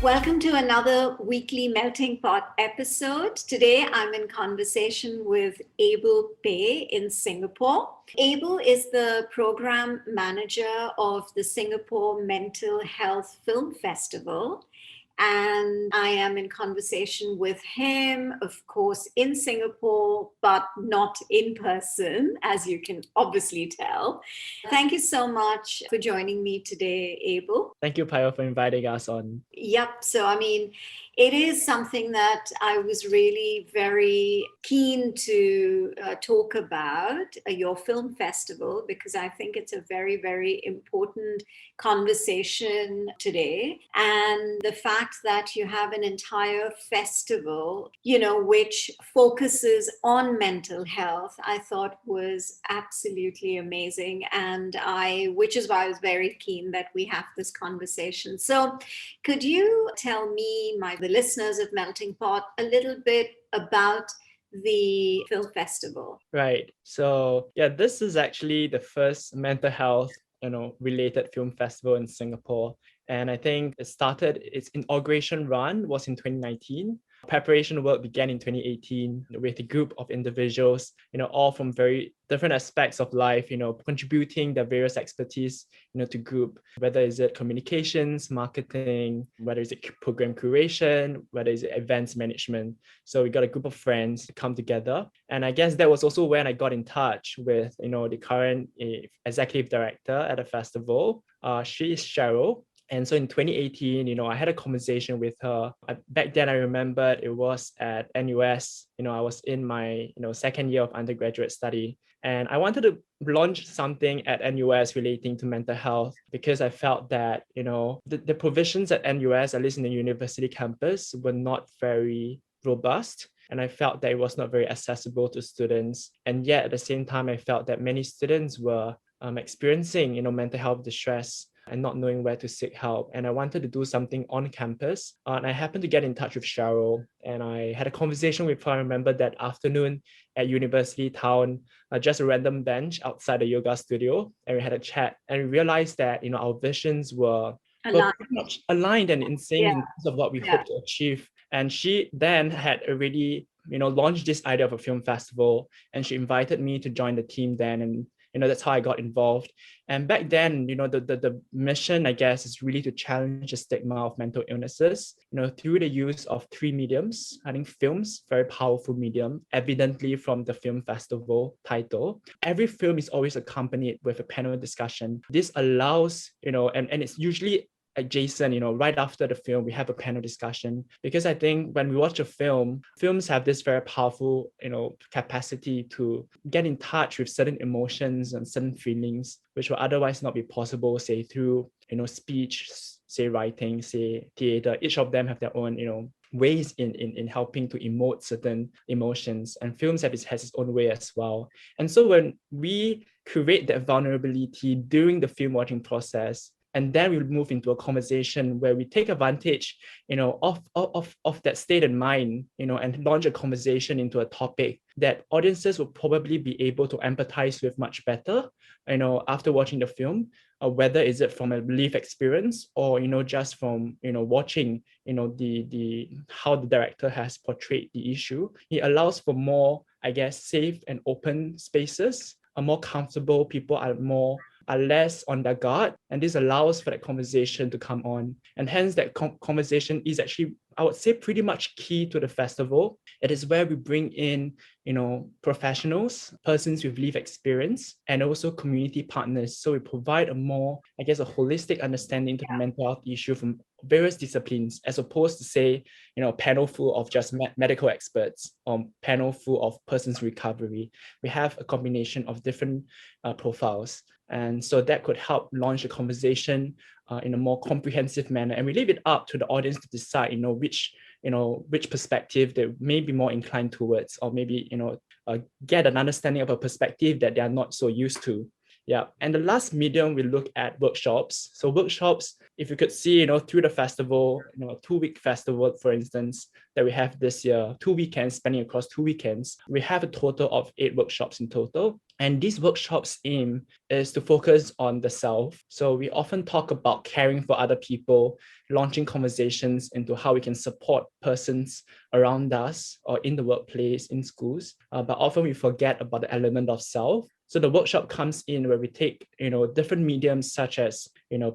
Welcome to another weekly Melting Pot episode. Today I'm in conversation with Abel Peh in Singapore. Abel is the program manager of the Singapore Mental Health Film Festival. And I am in conversation with him, of course, in Singapore, but not in person, as you can obviously tell. Thank you so much for joining me today, Abel. Thank you, Payo, for inviting us on. Yep. So, it is something that I was really very keen to talk about, your film festival, because I think it's a very, very important conversation today. And the fact that you have an entire festival, which focuses on mental health, I thought was absolutely amazing. And which is why I was very keen that we have this conversation. So could you tell me, the listeners of Melting Pot, a little bit about the film festival? Right. So this is actually the first mental health, related film festival in Singapore. And I think its inauguration run was in 2019. Preparation work began in 2018 with a group of individuals, all from very different aspects of life, contributing their various expertise, to group, whether is it communications, marketing, whether is it program curation, whether is it events management. So we got a group of friends to come together. And I guess that was also when I got in touch with, the current executive director at the festival. She is Cheryl. And so in 2018, I had a conversation with her. Back then, I remembered it was at NUS. I was in my, second year of undergraduate study. And I wanted to launch something at NUS relating to mental health because I felt that, the provisions at NUS, at least in the university campus, were not very robust. And I felt that it was not very accessible to students. And yet, at the same time, I felt that many students were experiencing, mental health distress and not knowing where to seek help. And I wanted to do something on campus. And I happened to get in touch with Cheryl, and I had a conversation with her. I remember that afternoon at University Town, just a random bench outside the yoga studio. And we had a chat, and we realized that, our visions were pretty much aligned and in sync in terms of what we hope to achieve. And she then had already, launched this idea of a film festival, and she invited me to join the team then. And that's how I got involved. And back then, the mission, I guess, is really to challenge the stigma of mental illnesses, through the use of three mediums. I think film's very powerful medium, evidently from the film festival title. Every film is always accompanied with a panel discussion. This allows, and it's usually adjacent, right after the film, we have a panel discussion, because I think when we watch a film, films have this very powerful, capacity to get in touch with certain emotions and certain feelings, which will otherwise not be possible, say through, speech, say writing, say theater. Each of them have their own, ways in helping to emote certain emotions, and films has its own way as well. And so when we curate that vulnerability during the film watching process, and then we'll move into a conversation where we take advantage, of that state of mind, and launch a conversation into a topic that audiences will probably be able to empathize with much better, after watching the film, whether is it from a lived experience or, just from, watching, the how the director has portrayed the issue. It allows for more, I guess, safe and open spaces, more comfortable. People are less on their guard, and this allows for that conversation to come on. And hence that conversation is actually, I would say, pretty much key to the festival. It is where we bring in, professionals, persons with lived experience, and also community partners. So we provide a more, I guess, a holistic understanding to the mental health issue from various disciplines, as opposed to, say, a panel full of just medical experts or panel full of persons recovery. We have a combination of different profiles. And so that could help launch a conversation in a more comprehensive manner. And we leave it up to the audience to decide, which perspective they may be more inclined towards, or maybe, get an understanding of a perspective that they are not so used to. Yeah. And the last medium, we look at workshops. So workshops if you could see, through the festival, a 2-week festival, for instance, that we have this year, 2 weekends, spanning across 2 weekends, we have a total of 8 workshops in total. And these workshops' aim is to focus on the self. So we often talk about caring for other people, launching conversations into how we can support persons around us or in the workplace, in schools. But often we forget about the element of self. So the workshop comes in where we take, different mediums such as,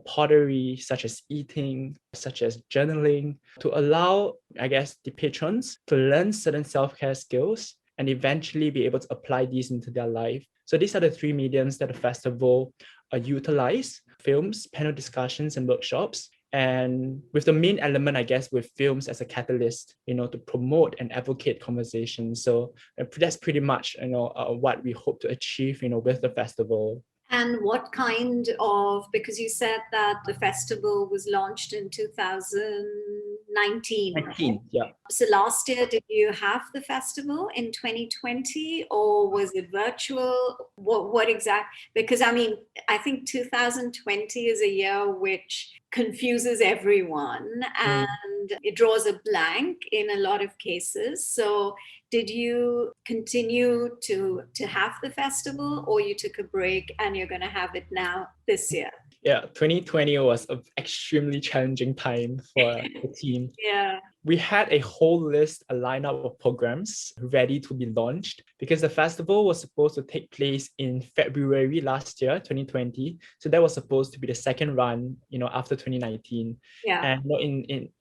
pottery, such as eating, such as journaling, to allow, I guess, the patrons to learn certain self-care skills and eventually be able to apply these into their life. So these are the 3 mediums that the festival utilize: films, panel discussions, and workshops. And with the main element, I guess, with films as a catalyst, to promote and advocate conversations. So that's pretty much, what we hope to achieve, with the festival. And what kind of, because you said that the festival was launched in 2019. 19, yeah. So last year, did you have the festival in 2020, or was it virtual? What exact? Because I think 2020 is a year which confuses everyone and it draws a blank in a lot of cases. So did you continue to have the festival, or you took a break and you're going to have it now this year? Yeah, 2020 was an extremely challenging time for the team. Yeah. We had a whole list, a lineup of programs ready to be launched because the festival was supposed to take place in February last year, 2020. So that was supposed to be the second run, after 2019. Yeah. And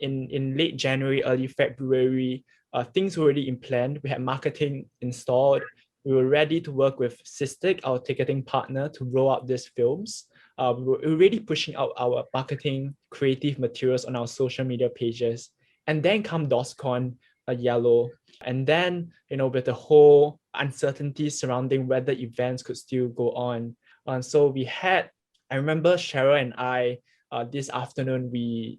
in late January, early February, things were already in plan. We had marketing installed. We were ready to work with Cystic, our ticketing partner, to roll out these films. We were already pushing out our marketing creative materials on our social media pages. And then come DOSCON, Yellow. And then, with the whole uncertainty surrounding whether events could still go on. So I remember Cheryl and I, this afternoon, we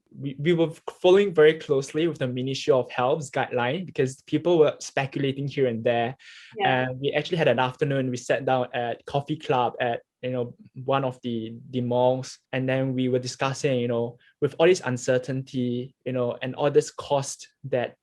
were following very closely with the Ministry of Health's guideline because people were speculating here and there. Yeah. And we actually had an afternoon, we sat down at Coffee Club at one of the malls, and then we were discussing, with all this uncertainty, and all this cost that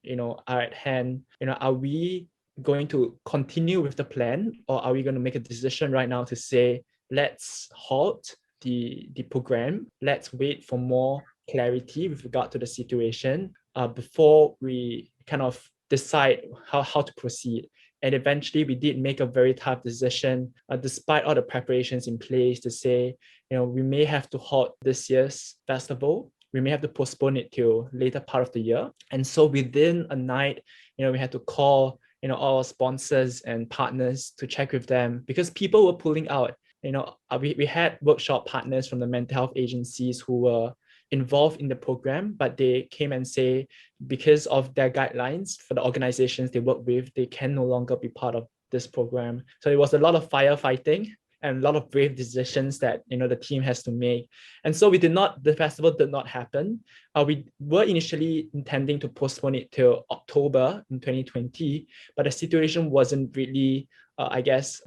are at hand, are we going to continue with the plan, or are we going to make a decision right now to say, let's halt the program, let's wait for more clarity with regard to the situation before we kind of decide how to proceed. And eventually we did make a very tough decision, despite all the preparations in place, to say, we may have to halt this year's festival. We may have to postpone it till later part of the year. And so within a night, we had to call, all our sponsors and partners to check with them because people were pulling out. We had workshop partners from the mental health agencies who were involved in the program, but they came and say because of their guidelines for the organizations they work with, they can no longer be part of this program. So it was a lot of firefighting and a lot of brave decisions that the team has to make. And so the festival did not happen. We were initially intending to postpone it till October in 2020, but the situation wasn't really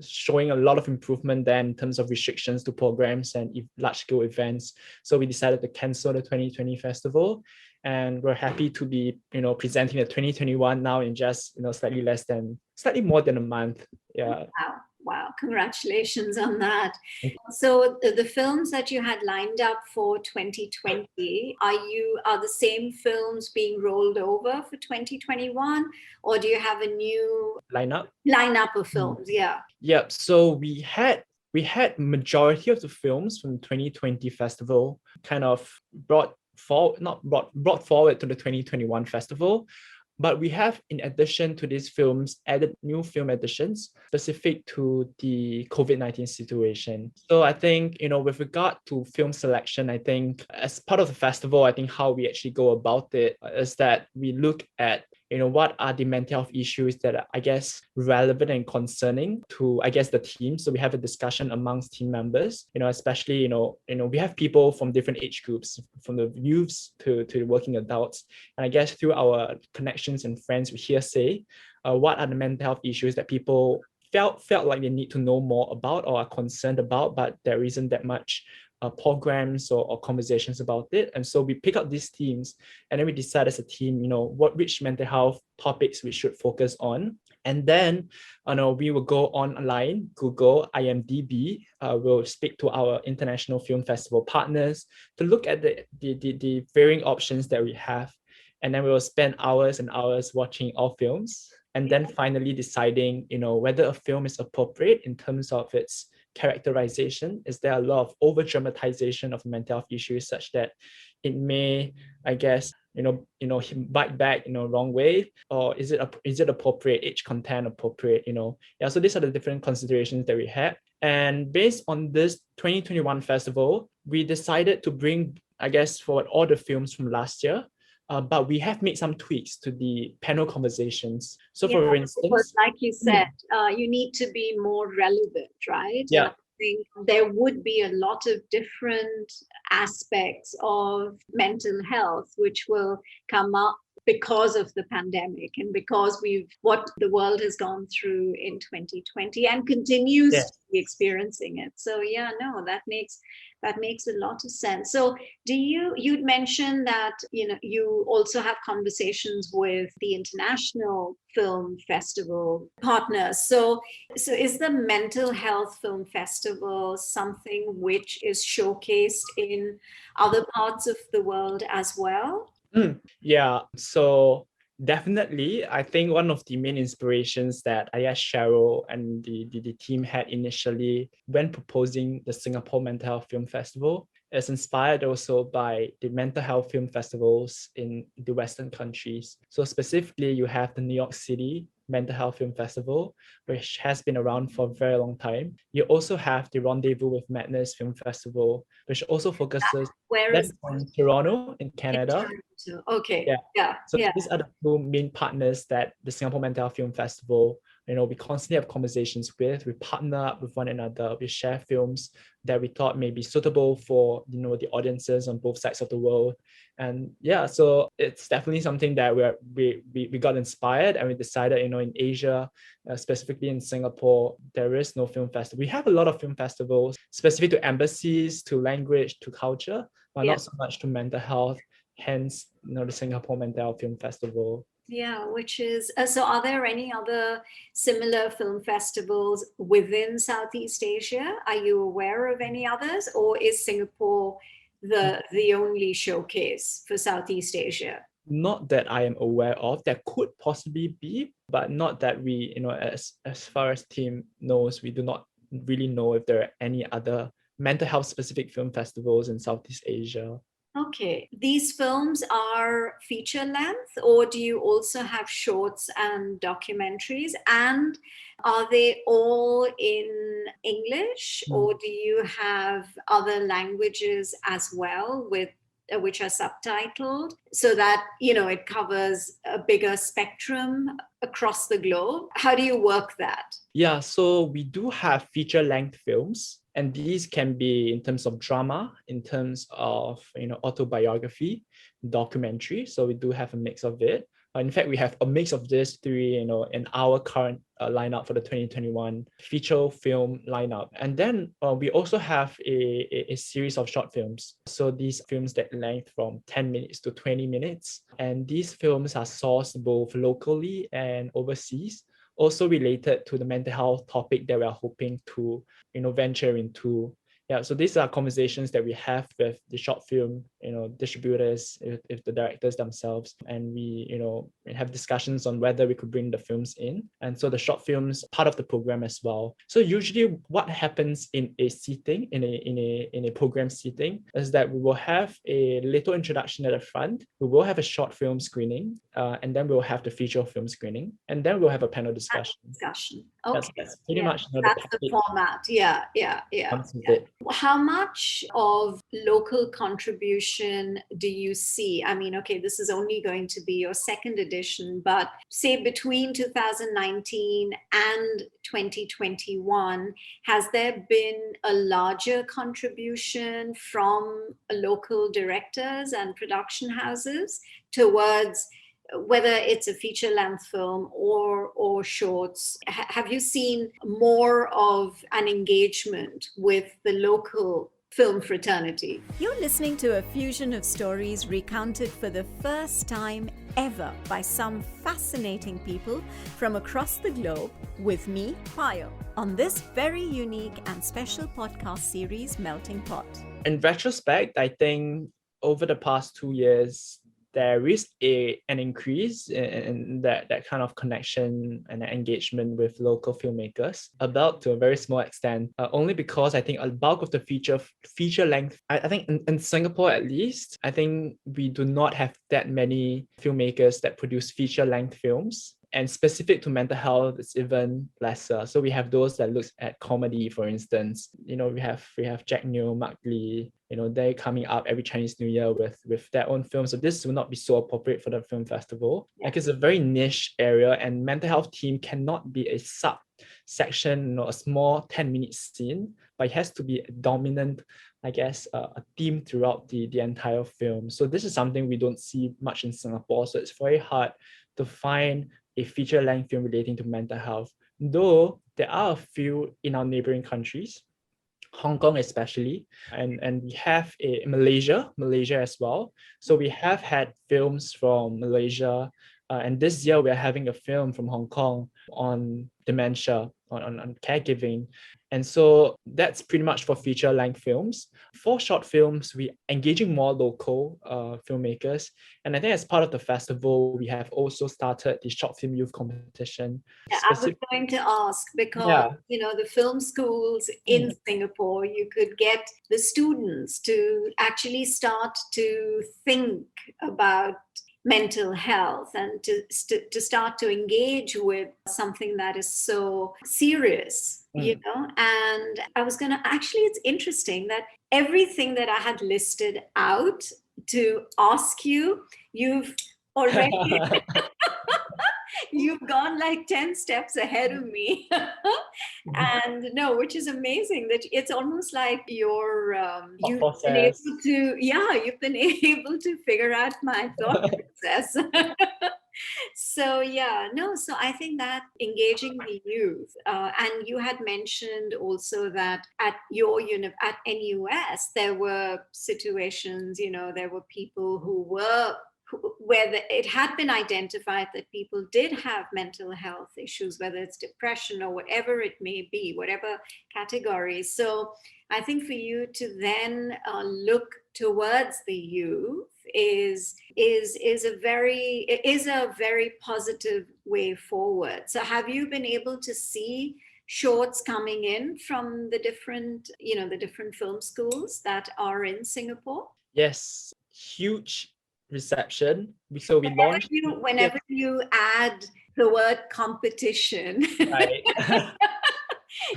showing a lot of improvement then in terms of restrictions to programs and large-scale events. So we decided to cancel the 2020 festival, and we're happy to be, presenting the 2021 now in just, slightly more than a month. Yeah. Wow. Congratulations on that. So the films that you had lined up for 2020, are the same films being rolled over for 2021, or do you have a new lineup of films? Yeah. Yeah. So we had majority of the films from the 2020 festival kind of brought forward to the 2021 festival. But we have, in addition to these films, added new film editions specific to the COVID-19 situation. So I think, with regard to film selection, I think as part of the festival, I think how we actually go about it is that we look at, what are the mental health issues that are, relevant and concerning to, the team. So we have a discussion amongst team members, especially, we have people from different age groups, from the youths to the working adults. And I guess through our connections and friends, we say, what are the mental health issues that people felt like they need to know more about or are concerned about, but there isn't that much programs or conversations about it. And so we pick up these themes, and then we decide as a team, which mental health topics we should focus on. And then we will go online, Google, IMDb, we'll speak to our international film festival partners to look at the varying options that we have. And then we will spend hours and hours watching all films, and then finally deciding, whether a film is appropriate in terms of its characterization. Is there a lot of over dramatization of mental health issues such that it may, I guess, bite back wrong way, or is it appropriate, age content appropriate? So these are the different considerations that we had. And based on this 2021 festival, we decided to bring, I guess, forward all the films from last year. But we have made some tweaks to the panel conversations. So for instance, like you said, you need to be more relevant, right? Yeah. And I think there would be a lot of different aspects of mental health which will come up because of the pandemic and because what the world has gone through in 2020 and continues to be experiencing it. So that makes a lot of sense. So you'd mentioned that you also have conversations with the international film festival partners. So is the Mental Health Film Festival something which is showcased in other parts of the world as well? Yeah, so definitely, I think one of the main inspirations that I guess Cheryl and the team had initially when proposing the Singapore Mental Health Film Festival is inspired also by the mental health film festivals in the Western countries. So specifically, you have the New York City Mental Health Film Festival, which has been around for a very long time. You also have the Rendezvous with Madness Film Festival, which also focuses in Toronto, in Canada. Okay. So these are the two main partners that the Singapore Mental Health Film Festival, we constantly have conversations with. We partner up with one another. We share films that we thought may be suitable for, the audiences on both sides of the world. And so it's definitely something that we got inspired, and we decided, in Asia, specifically in Singapore, there is no film festival. We have a lot of film festivals specific to embassies, to language, to culture, but not so much to mental health. Hence, the Singapore Mental Health Film Festival. Yeah, which is, so are there any other similar film festivals within Southeast Asia? Are you aware of any others, or is Singapore the only showcase for Southeast Asia? Not that I am aware of. There could possibly be, but not that we, as far as team knows, we do not really know if there are any other mental health specific film festivals in Southeast Asia. Okay. These films are feature length, or do you also have shorts and documentaries? And are they all in English, or do you have other languages as well which are subtitled, so that it covers a bigger spectrum across the globe? How do you work that? Yeah, so we do have feature length films, and these can be in terms of drama, in terms of autobiography, documentary. So we do have a mix of it. In fact, we have a mix of these three, in our current lineup for the 2021 feature film lineup. And then we also have a series of short films. So these films that length from 10 minutes to 20 minutes. And these films are sourced both locally and overseas, also related to the mental health topic that we are hoping to, venture into. Yeah, so these are conversations that we have with the short film, distributors, if the directors themselves, and we, have discussions on whether we could bring the films in. And so the short films part of the program as well. So usually, what happens in a seating, in a program seating, is that we will have a little introduction at the front. We will have a short film screening, and then we'll have the feature film screening, and then we'll have a panel discussion. Okay, that's pretty much that's the format. Yeah. How much of local contribution do you see? I mean, okay, this is only going to be your second edition, but say between 2019 and 2021, has there been a larger contribution from local directors and production houses towards whether it's a feature-length film or shorts? Have you seen more of an engagement with the local film fraternity. You're listening to a fusion of stories recounted for the first time ever by some fascinating people from across the globe with me, Payo, on this very unique and special podcast series, Melting Pot. In retrospect, I think over the past 2 years, there is an increase in that kind of connection and engagement with local filmmakers, about to a very small extent, only because I think a bulk of the feature length, I think in Singapore at least, I think we do not have that many filmmakers that produce feature length films. And specific to mental health, it's even lesser. So we have those that look at comedy, for instance. We have Jack Neo, Mark Lee. They're coming up every Chinese New Year with their own films. So this will not be so appropriate for the film festival. Like, it's a very niche area, and mental health team cannot be a subsection, a small 10-minute scene, but it has to be a dominant, I guess, a theme throughout the entire film. So this is something we don't see much in Singapore. So it's very hard to find a feature-length film relating to mental health, though there are a few in our neighboring countries, Hong Kong especially, and we have Malaysia as well. So we have had films from Malaysia, and this year we're having a film from Hong Kong on dementia, on caregiving. And so that's pretty much for feature-length films. For short films, we're engaging more local filmmakers. And I think as part of the festival, we have also started the short film youth competition. Yeah, I was going to ask because, the film schools in Singapore, you could get the students to actually start to think about mental health and to start to engage with something that is so serious, and I was going to, actually, it's interesting that everything that I had listed out to ask you, you've already you've gone like 10 steps ahead of me. And no, which is amazing, that it's almost like you've been able to figure out my thought process. So I think that engaging the youth, and you had mentioned also that at at NUS there were situations, there were people where it had been identified that people did have mental health issues, whether it's depression or whatever it may be, whatever category. So I think for you to then look towards the youth is a very positive way forward. So have you been able to see shorts coming in from the different film schools that are in Singapore? Yes, huge reception. So we launched. Whenever you add the word competition, right.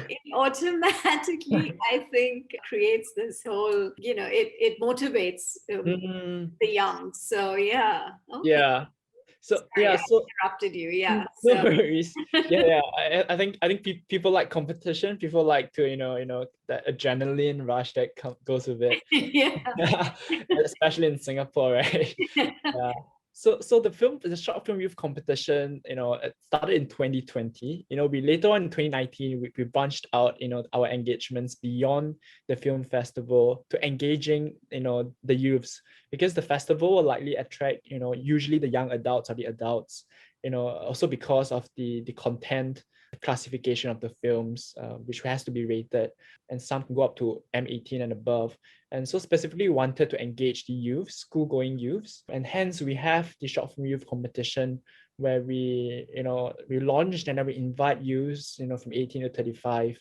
It automatically, I think, creates this whole, it motivates the young. So yeah. Okay. Yeah. So Sorry, I interrupted you. Yeah. No worries. Yeah. I think people like competition. People like to that adrenaline rush that goes with it. Yeah. Especially in Singapore, right? Yeah. So the short film youth competition, it started in 2020. We later on in 2019 we branched out, our engagements beyond the film festival to engaging, the youths, because the festival will likely attract, usually the young adults or the adults, also because of the content classification of the films, which has to be rated, and some can go up to M18 and above. And so specifically wanted to engage the youth, school-going youths, and hence we have the short film youth competition where we launched, and then we invite youths, from 18 to 35,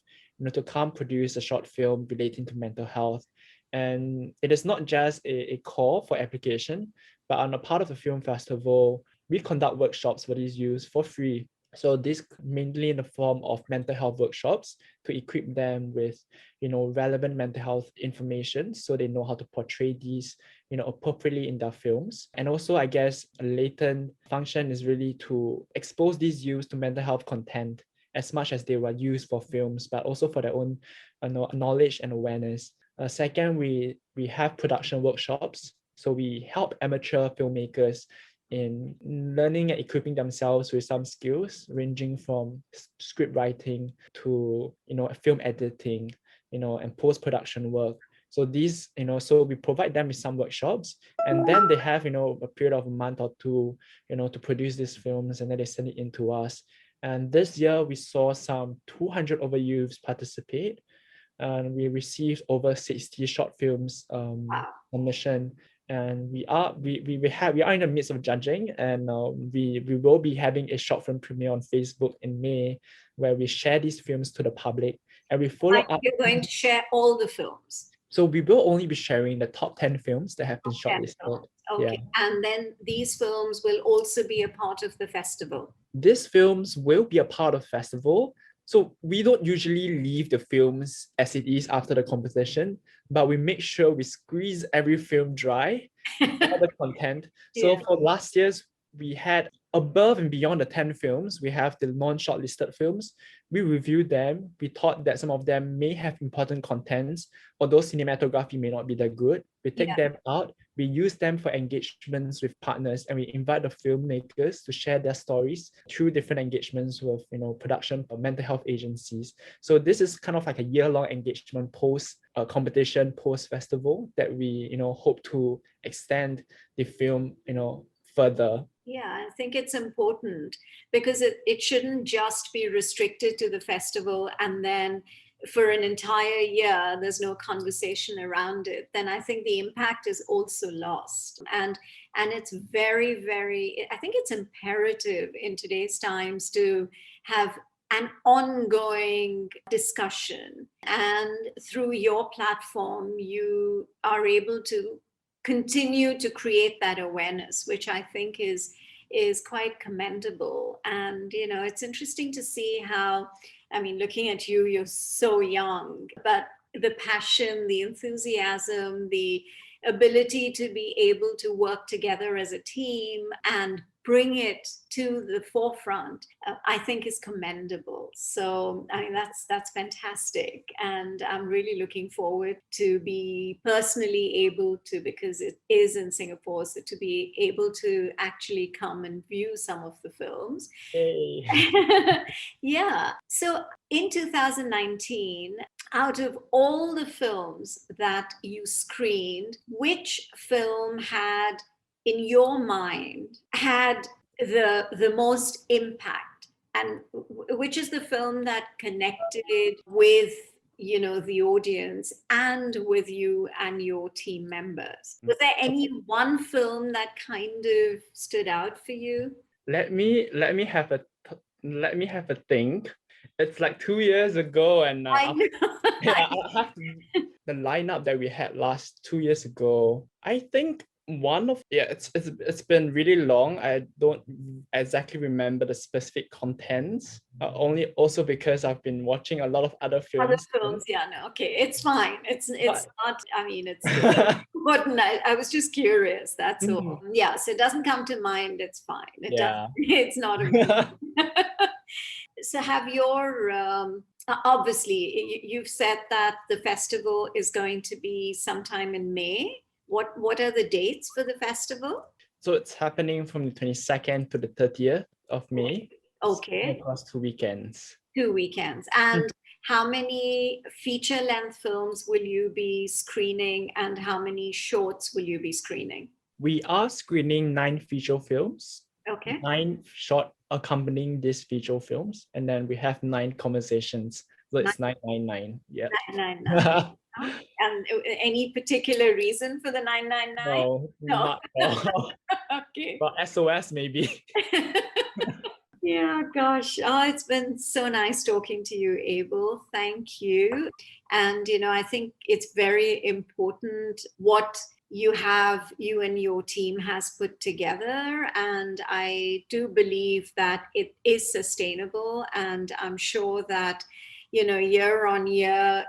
to come produce a short film relating to mental health. And it is not just a call for application, but on a part of the film festival, we conduct workshops for these youths for free. So this mainly in the form of mental health workshops to equip them with, relevant mental health information, so they know how to portray these, appropriately in their films. And also, I guess, a latent function is really to expose these youths to mental health content as much as they were used for films, but also for their own knowledge and awareness. Second, we have production workshops. So we help amateur filmmakers in learning and equipping themselves with some skills ranging from script writing to film editing, and post-production work. So these, so we provide them with some workshops, and then they have, a period of a month or two, to produce these films, and then they send it in to us. And this year we saw some 200 over youths participate, and we received over 60 short films submission. And we are in the midst of judging, and we will be having a short film premiere on Facebook in May, where we share these films to the public, and we follow up. You're going to share all the films. So we will only be sharing the top 10 films that have been shortlisted. Okay, yeah. And then these films will also be a part of the festival. These films will be a part of the festival. So we don't usually leave the films as it is after the competition, but we make sure we squeeze every film dry, all the content. So for last year's, we had above and beyond the 10 films, we have the non-shortlisted films. We reviewed them. We thought that some of them may have important contents, although cinematography may not be that good. We take them out, we use them for engagements with partners, and we invite the filmmakers to share their stories through different engagements with, production or mental health agencies. So this is kind of like a year-long engagement post competition, post festival, that we, hope to extend the film, further. Yeah, I think it's important because it shouldn't just be restricted to the festival and then for an entire year there's no conversation around it. Then I think the impact is also lost. And it's very, very, I think it's imperative in today's times to have an ongoing discussion. And through your platform, you are able to continue to create that awareness, which I think is quite commendable. And, it's interesting to see how, looking at you, you're so young, but the passion, the enthusiasm, the ability to be able to work together as a team and bring it to the forefront, I think is commendable. So, that's fantastic. And I'm really looking forward to be personally able to, because it is in Singapore, so to be able to actually come and view some of the films. Hey. Yeah. So in 2019, out of all the films that you screened, which film had, in your mind, had the most impact, and which is the film that connected with the audience and with you and your team members? Was there any one film that kind of stood out for you? Let me have a think. It's like 2 years ago, and I know. I have the lineup that we had 2 years ago. I think it's been really long. I don't exactly remember the specific contents, only also because I've been watching a lot of other films. Okay, it's fine. It's not, it's important. I was just curious, that's all. Yeah, so it doesn't come to mind, it's fine. It's not important. So have your obviously you've said that the festival is going to be sometime in May. What are the dates for the festival? So it's happening from the 22nd to the 30th of May. Okay. Across 2 weekends. 2 weekends. And how many feature-length films will you be screening, and how many shorts will you be screening? We are screening 9 feature films. Okay. 9 short accompanying these feature films, and then we have 9 conversations. So it's 999. Yeah. 999. And any particular reason for the 999? No, not at all. Okay. But SOS maybe. Yeah, gosh. Oh, it's been so nice talking to you, Abel. Thank you. And, I think it's very important what you and your team has put together. And I do believe that it is sustainable. And I'm sure that, year on year,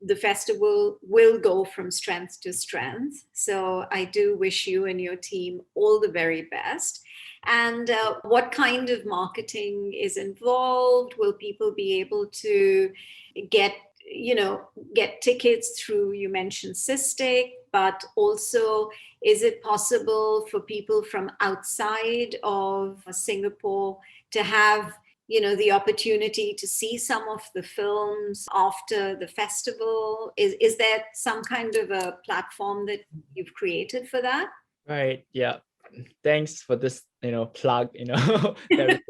the festival will go from strength to strength. So I do wish you and your team all the very best. And what kind of marketing is involved? Will people be able to get tickets through, you mentioned Cystic, but also is it possible for people from outside of Singapore to have the opportunity to see some of the films after the festival? Is there some kind of a platform that you've created for that? Right. Yeah. Thanks for this, plug, that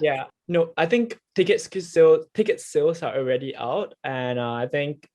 yeah. No, I think ticket sales are already out, and I think,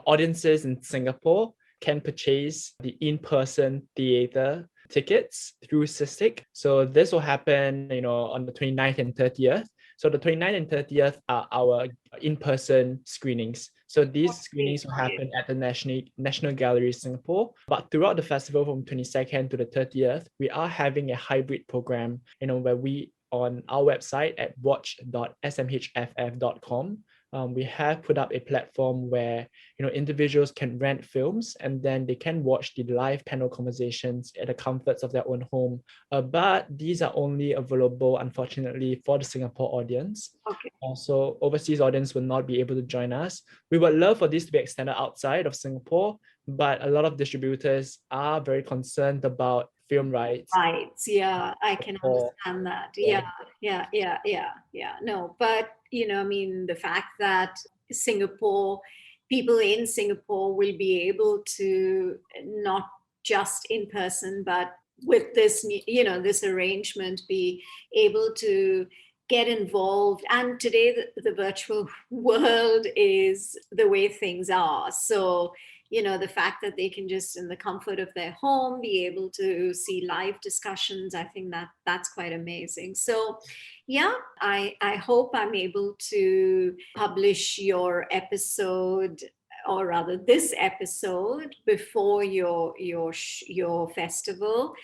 audiences in Singapore can purchase the in-person theater tickets through SISTIC. So this will happen, on the 29th and 30th. So the 29th and 30th are our in-person screenings. So these screenings will happen at the National Gallery Singapore. But throughout the festival from 22nd to the 30th, we are having a hybrid program, where we, on our website at watch.smhff.com, we have put up a platform where individuals can rent films, and then they can watch the live panel conversations at the comforts of their own home. But these are only available, unfortunately, for the Singapore audience. Okay. So overseas audience will not be able to join us. We would love for this to be extended outside of Singapore, but a lot of distributors are very concerned about film rights. Yeah, I can understand that. Yeah. No, but the fact that people in Singapore will be able to, not just in person, but with this, this arrangement, be able to get involved. And today the virtual world is the way things are. So the fact that they can just, in the comfort of their home, be able to see live discussions, I think that's quite amazing. So yeah, I hope I'm able to publish your episode, or rather this episode, before your festival.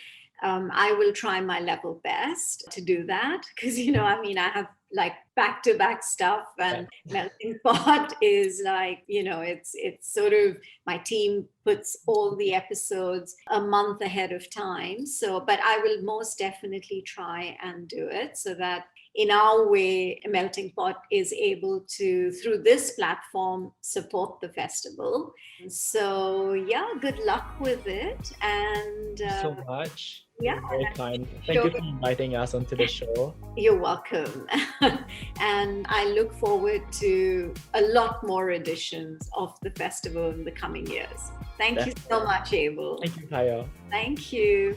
I will try my level best to do that, because I have like back-to-back stuff, and Melting Pot is like, it's sort of, my team puts all the episodes a month ahead of time. So, but I will most definitely try and do it, so that in our way, Melting Pot is able to, through this platform, support the festival. So yeah, good luck with it. And thank you so much. Yeah, you're very kind. Thank you for inviting us onto the show. You're welcome. And I look forward to a lot more editions of the festival in the coming years. Thank you so much, Abel. Thank you, Kaya. Thank you.